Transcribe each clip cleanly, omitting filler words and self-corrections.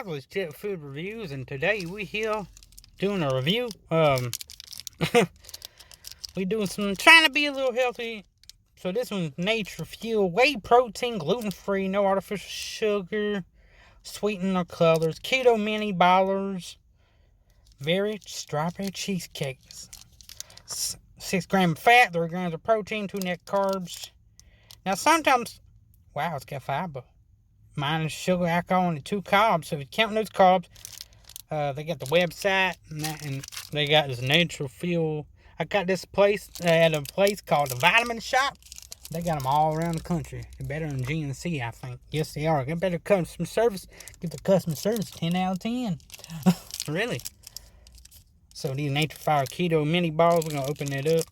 guys, it's Jet Food Reviews, and today we here doing a review. We doing some trying to be a little healthy. So this one's Nature Fuel, whey protein, gluten free, no artificial sugar, sweetener colors, keto mini ballers, Verry strawberry cheesecakes. 6 grams of fat, 3 grams of protein, 2 net carbs. Now sometimes, wow, it's got fiber. Minus sugar, alcohol, and 2 carbs. So if you count those carbs, they got the website and they got this natural fuel. I got this place at a place called the Vitamin Shoppe. They got them all around the country. They're better than GNC, I think. Yes, they are. Get better customer service. Get the customer service 10 out of 10. Really. So these Nature Fire Keto mini balls, we're gonna open it up.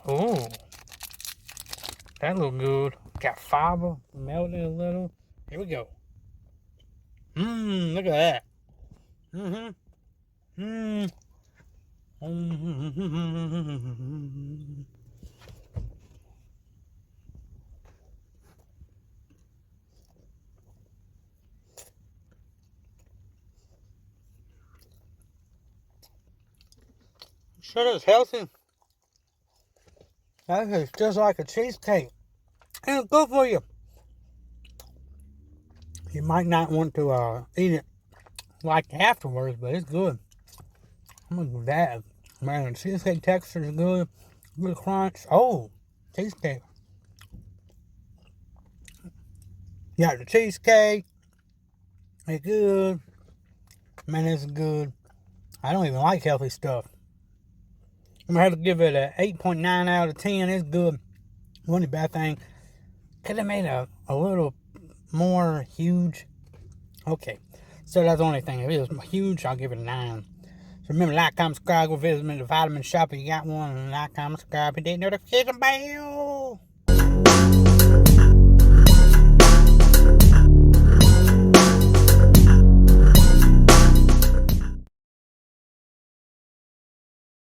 Oh. That look good. Got fiber, melted a little. Here we go. Look at that. Sure is healthy. That is just like a cheesecake. And it's good for you. You might not want to eat it like afterwards, but it's good. I'm gonna do that. Man, the cheesecake texture is good. Good crunch. Oh, cheesecake. Yeah, the cheesecake. It's good. Man, it's good. I don't even like healthy stuff. I'm gonna have to give it a 8.9 out of 10. It's good. One bad thing. Could have made a little more huge. Okay. So that's the only thing. If it was huge, I'll give it a 9. So remember, like, comment, subscribe, go visit me at the Vitamin Shoppe if you got one. And like, comment, subscribe, and hit the notification bell.